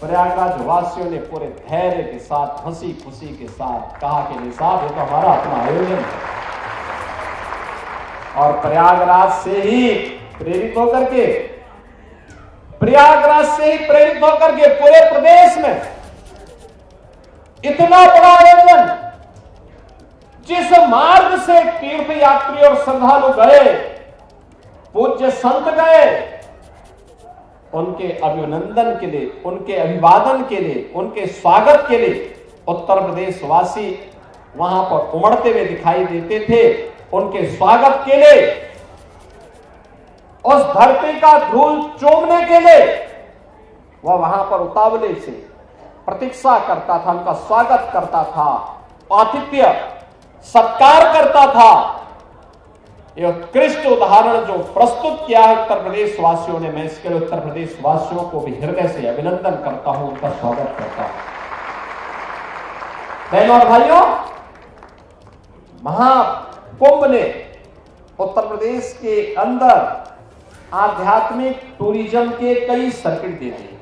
प्रयागराज वासियों ने पूरे धैर्य के साथ, हंसी खुशी के साथ कहा कि नहीं साहब, ये तो हमारा अपना आयोजन है। और प्रयागराज से ही प्रेरित होकर के पूरे प्रदेश में इतना बड़ा आयोजन, जिस मार्ग से तीर्थ यात्री और श्रद्धालु गए, पूज्य संत गए, उनके अभिनंदन के लिए, उनके अभिवादन के लिए, उनके स्वागत के लिए उत्तर प्रदेश वासी वहां पर उमड़ते हुए दिखाई देते थे। उनके स्वागत के लिए, उस धरती का धूल चूमने के लिए वह वहां पर उतावले से प्रतीक्षा करता था, उनका स्वागत करता था, आतिथ्य सत्कार करता था। यह उत्कृष्ट उदाहरण जो प्रस्तुत किया है उत्तर प्रदेश वासियों ने, मैं इसके लिए उत्तर प्रदेश वासियों को भी हृदय से अभिनंदन करता हूं, उनका स्वागत करता हूं। बहनों और भाइयों, महाकुंभ ने उत्तर प्रदेश के अंदर आध्यात्मिक टूरिज्म के कई सर्किट दे दिए।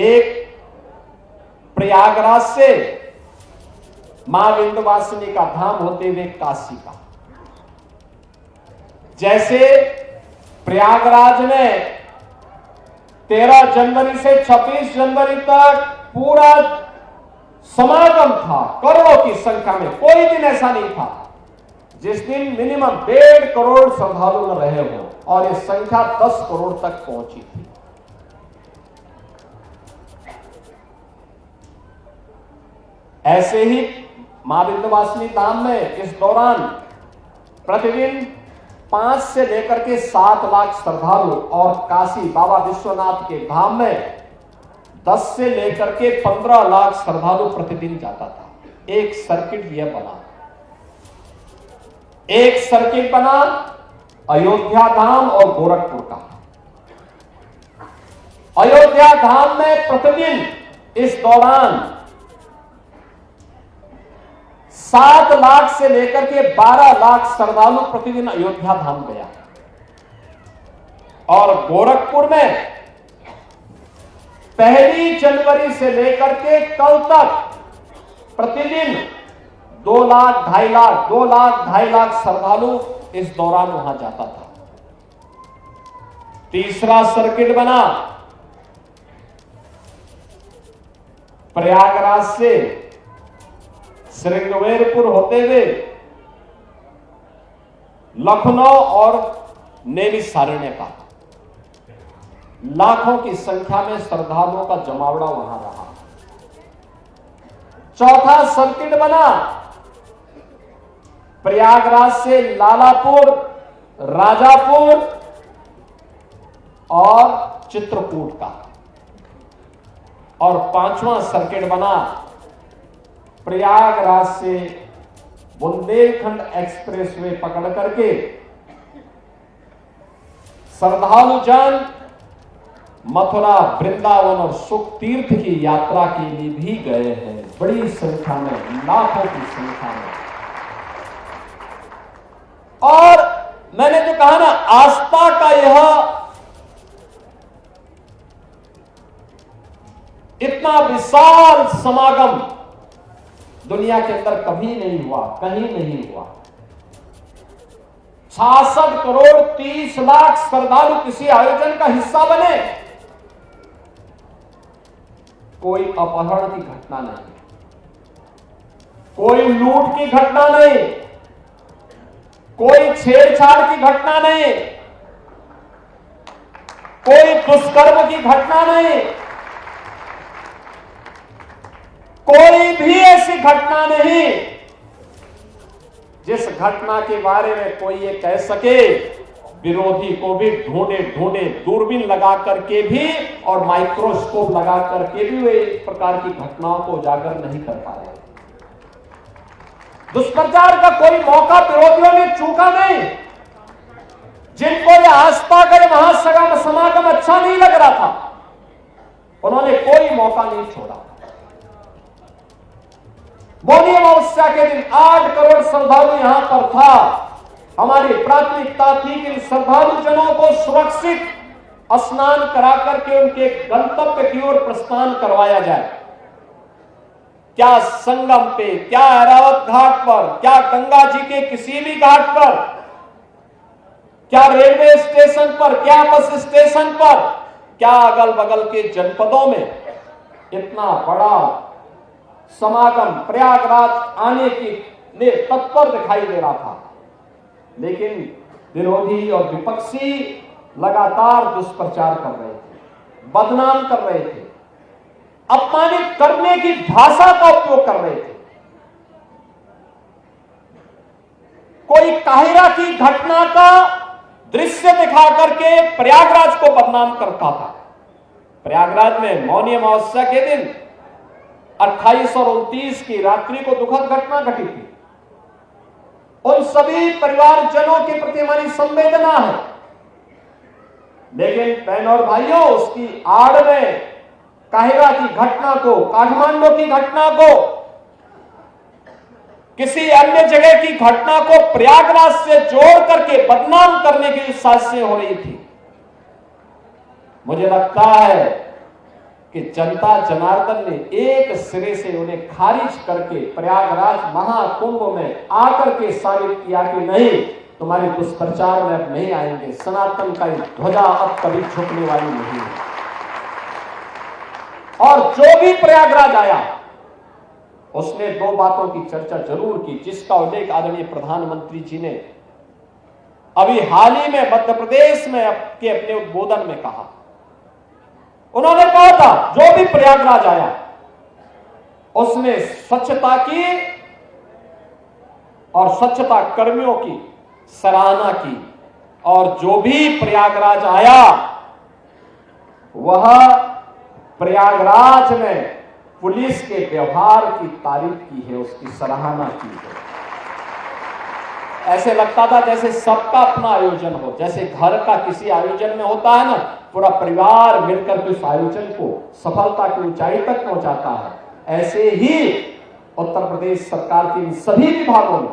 एक प्रयागराज से मां विंध्यवासिनी का धाम होते हुए काशी का, जैसे प्रयागराज में 13 जनवरी से 26 जनवरी तक पूरा समागम था, करोड़ों की संख्या में। कोई दिन ऐसा नहीं था जिस दिन मिनिमम 1.5 करोड़ श्रद्धालु न रहे हो, और ये संख्या 10 करोड़ तक पहुंची थी। ऐसे ही मां विंध्यवासिनी धाम में इस दौरान प्रतिदिन 5 से लेकर के 7 लाख श्रद्धालु, और काशी बाबा विश्वनाथ के धाम में 10 से लेकर के 15 लाख श्रद्धालु प्रतिदिन जाता था। एक सर्किट यह बना, एक सर्किट बना अयोध्या धाम और गोरखपुर का। अयोध्या धाम में प्रतिदिन इस दौरान 7 लाख से लेकर के 12 लाख श्रद्धालु प्रतिदिन अयोध्या धाम गया, और गोरखपुर में 1 जनवरी से लेकर के कल तक प्रतिदिन 2 लाख 2.5 लाख श्रद्धालु इस दौरान वहां जाता था। तीसरा सर्किट बना प्रयागराज से श्रृंगवेरपुर होते हुए लखनऊ और नैमिषारण्य का। लाखों की संख्या में श्रद्धालुओं का जमावड़ा वहां रहा। चौथा सर्किट बना प्रयागराज से लालापुर, राजापुर और चित्रकूट का। और 5वां सर्किट बना प्रयागराज से बुंदेलखंड एक्सप्रेसवे पकड़ करके श्रद्धालु जन मथुरा, वृंदावन और सुख तीर्थ की यात्रा के लिए भी गए हैं, बड़ी संख्या में, लाखों की संख्या में। और मैंने जो कहा ना, आस्था का यह इतना विशाल समागम दुनिया के अंदर कभी नहीं हुआ, कहीं नहीं हुआ। 66 करोड़ 30 लाख श्रद्धालु किसी आयोजन का हिस्सा बने। कोई अपहरण की घटना नहीं, कोई लूट की घटना नहीं, कोई छेड़छाड़ की घटना नहीं, कोई दुष्कर्म की घटना नहीं, कोई भी ऐसी घटना नहीं जिस घटना के बारे में कोई ये कह सके। विरोधी को भी ढूंढे दूरबीन लगा करके भी और माइक्रोस्कोप लगा करके भी वे इस प्रकार की घटनाओं को उजागर नहीं कर पा रहे। दुष्प्रचार का कोई मौका विरोधियों ने चूका नहीं। जिनको ये आस्था का महासगम समागम अच्छा नहीं लग रहा था, उन्होंने कोई मौका नहीं छोड़ा। मौनी अमावस्या के दिन 8 करोड़ श्रद्धालु यहां पर था। हमारी प्राथमिकता थी कि श्रद्धालु जनों को सुरक्षित स्नान करा करके उनके गंतव्य की ओर प्रस्थान करवाया जाए। क्या संगम पे, क्या ऐरावत घाट पर, क्या गंगा जी के किसी भी घाट पर, क्या रेलवे स्टेशन पर, क्या बस स्टेशन पर, क्या अगल बगल के जनपदों में इतना बड़ा समागम प्रयागराज आने के लिए तत्पर दिखाई दे रहा था। लेकिन विरोधी और विपक्षी लगातार दुष्प्रचार कर रहे थे, बदनाम कर रहे थे, अपमानित करने की भाषा का उपयोग कर रहे थे। कोई काहिरा की घटना का दृश्य दिखा करके प्रयागराज को बदनाम करता था। प्रयागराज में मौनी अमावस्या के दिन 28 और 29 की रात्रि को दुखद घटना घटी थी। उन सभी परिवारजनों के प्रति हमारी संवेदना है, लेकिन बहनों और भाइयों, उसकी आड़ में काहिरा की घटना को, काठमांडू की घटना को, किसी अन्य जगह की घटना को प्रयागराज से जोड़ करके बदनाम करने की साजिशें हो रही थी। मुझे लगता है कि जनता जनार्दन ने एक सिरे से उन्हें खारिज करके प्रयागराज महाकुंभ में आकर के साबित किया कि नहीं, तुम्हारे दुष्प्रचार में अब नहीं आएंगे, सनातन का ध्वजा अब कभी झुकने वाली नहीं है। और जो भी प्रयागराज आया उसने दो बातों की चर्चा जरूर की, जिसका उल्लेख आदरणीय प्रधानमंत्री जी ने अभी हाल ही में मध्य प्रदेश में अपने उद्बोधन में कहा। उन्होंने कहा था जो भी प्रयागराज आया उसने स्वच्छता की और स्वच्छता कर्मियों की सराहना की, और जो भी प्रयागराज आया वह प्रयागराज में पुलिस के व्यवहार की तारीफ की है, उसकी सराहना की है। ऐसे लगता था जैसे सबका अपना आयोजन हो, जैसे घर का किसी आयोजन में होता है ना, पूरा परिवार मिलकर के उस आयोजन को सफलता की ऊंचाई तक पहुंचाता है। ऐसे ही उत्तर प्रदेश सरकार के इन सभी विभागों में,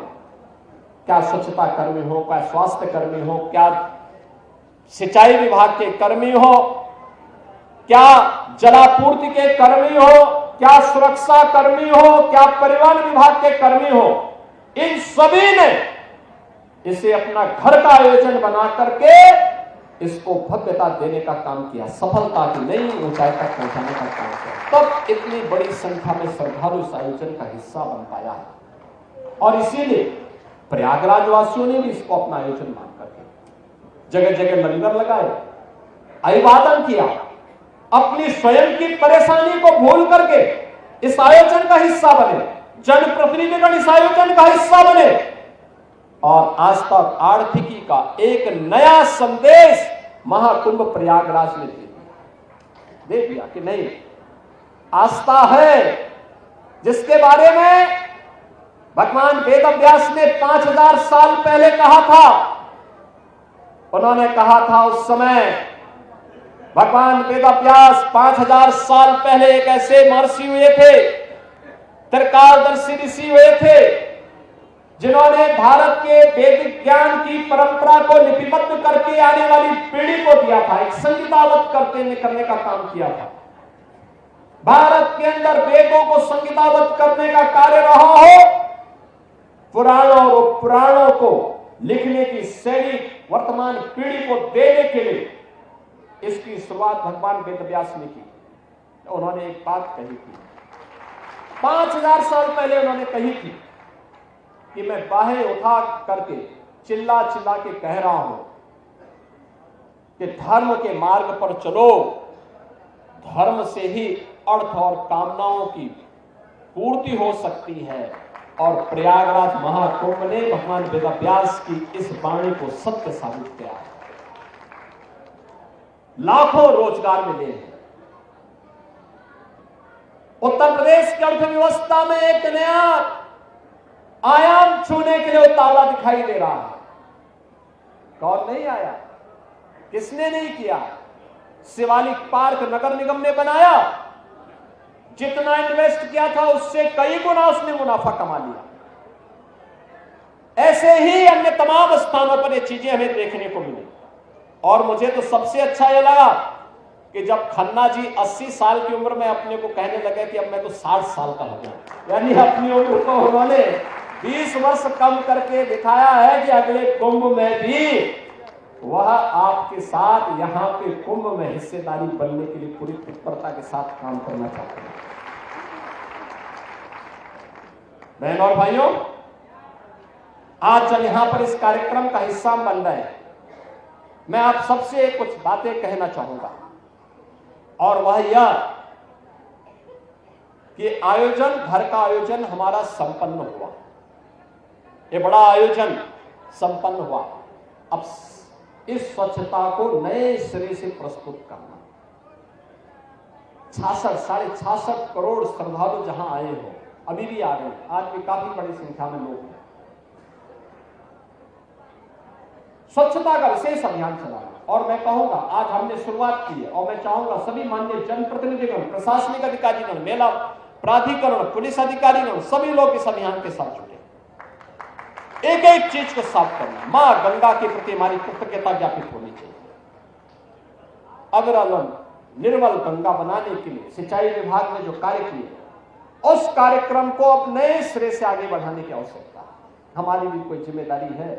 क्या स्वच्छता कर्मी हो, क्या स्वास्थ्य कर्मी हो, क्या सिंचाई विभाग के कर्मी हो, क्या जलापूर्ति के कर्मी हो, क्या सुरक्षा कर्मी हो, क्या परिवहन विभाग के कर्मी हो, इन सभी ने इसे अपना घर का आयोजन बना करके इसको भव्यता देने का काम किया, सफलता की नई ऊंचाई तक पहुंचाने का काम किया। तब इतनी बड़ी संख्या में श्रद्धालु इस आयोजन का हिस्सा बन पाया है। और इसीलिए प्रयागराज वासियों ने भी इसको अपना आयोजन मान करके जगह जगह लंगर लगाए, अभिवादन किया, अपनी स्वयं की परेशानी को भूल करके इस आयोजन का हिस्सा बने, जनप्रतिनिधिगण इस आयोजन का हिस्सा बने, और आज तक आर्थिकी का एक नया संदेश महाकुंभ प्रयागराज ने दे दिया कि नहीं, आस्था है जिसके बारे में भगवान वेदव्यास ने 5000 साल पहले कहा था। उन्होंने कहा था उस समय भगवान वेदव्यास 5000 साल पहले एक ऐसे महर्षि हुए थे, त्रिकालदर्शी ऋषि हुए थे, जिन्होंने भारत के वैदिक ज्ञान की परंपरा को लिपिबद्ध करके आने वाली पीढ़ी को दिया था, एक संहिताबद्ध करने का काम किया था। भारत के अंदर वेदों को संहिताबद्ध करने का कार्य रहा हो, पुराणों और पुराणों को लिखने की शैली वर्तमान पीढ़ी को देने के लिए इसकी शुरुआत भगवान वेदव्यास ने की। तो उन्होंने एक बात कही थी 5000 साल पहले, उन्होंने कही थी कि मैं बाहें उठा करके चिल्ला चिल्ला के कह रहा हूं कि धर्म के मार्ग पर चलो, धर्म से ही अर्थ और कामनाओं की पूर्ति हो सकती है। और प्रयागराज महाकुंभ ने भगवान वेदव्यास की इस वाणी को सत्य साबित किया है। लाखों रोजगार मिले हैं। उत्तर प्रदेश की अर्थव्यवस्था में एक नया आयाम छूने के लिए उतावला दिखाई दे रहा है। कौन नहीं आया, किसने नहीं किया? शिवालिक पार्क नगर निगम ने बनाया, जितना इन्वेस्ट किया था उससे कई गुना उसने मुनाफा कमा लिया। ऐसे ही अन्य तमाम स्थानों पर ये चीजें हमें देखने को मिली। और मुझे तो सबसे अच्छा यह लगा कि जब खन्ना जी 80 साल की उम्र में अपने को कहने लगे कि अब मैं तो 60 साल का हो गया, यानी अपनी उम्र को उन्होंने 20 वर्ष कम करके दिखाया है कि अगले कुंभ में भी वह आपके साथ यहां पे कुंभ में हिस्सेदारी बनने के लिए पूरी तत्परता के साथ काम करना चाहते हैं। बहनों और भाइयों, आज जब यहां पर इस कार्यक्रम का हिस्सा बन रहे हैं, मैं आप सबसे कुछ बातें कहना चाहूंगा, और वह यह कि आयोजन, घर का आयोजन हमारा संपन्न हुआ, ये बड़ा आयोजन संपन्न हुआ। अब इस स्वच्छता को नए सिरे से प्रस्तुत करना, 66.5 करोड़ श्रद्धालु जहां आए हो, अभी भी आ रहे हैं, आज भी काफी बड़ी संख्या में लोग हैं। स्वच्छता का विशेष अभियान चलाना, और मैं कहूंगा आज हमने शुरुआत की है, और मैं चाहूंगा सभी माननीय जनप्रतिनिधिगण, प्रशासनिक अधिकारीगण, मेला प्राधिकरण, पुलिस अधिकारीगण, सभी लोग इस अभियान के साथ जुटे। एक एक चीज को साफ करना, मां गंगा के प्रति हमारी कृतज्ञता ज्ञापित होनी चाहिए। अविरल निर्मल गंगा बनाने के लिए सिंचाई विभाग ने जो कार्य किए, उस कार्यक्रम को अब नए सिरे से आगे बढ़ाने की आवश्यकता है। हमारी भी कोई जिम्मेदारी है।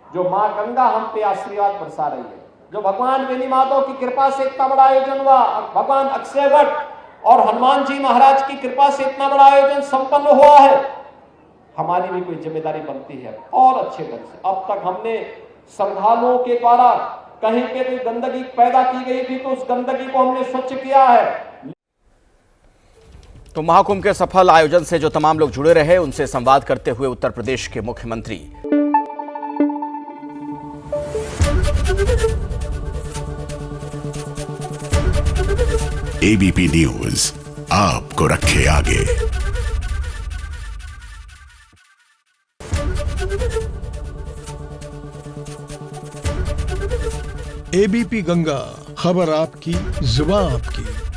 जो मां गंगा हम पे आशीर्वाद बरसा रही है, जो भगवान बेनी माधव की कृपा से इतना बड़ा आयोजन हुआ, भगवान अक्षयवट और हनुमान जी महाराज की कृपा से इतना बड़ा आयोजन संपन्न हुआ है, हमारी भी कोई जिम्मेदारी बनती है और अच्छे ढंग से। अब तक हमने श्रद्धालुओं के द्वारा कहीं पे भी गंदगी पैदा की गई थी, तो उस गंदगी को हमने स्वच्छ किया है। तो महाकुंभ के सफल आयोजन से जो तमाम लोग जुड़े रहे, उनसे संवाद करते हुए उत्तर प्रदेश के मुख्यमंत्री। एबीपी न्यूज आपको रखे आगे। एबीपी गंगा, खबर आपकी, जुबान आपकी।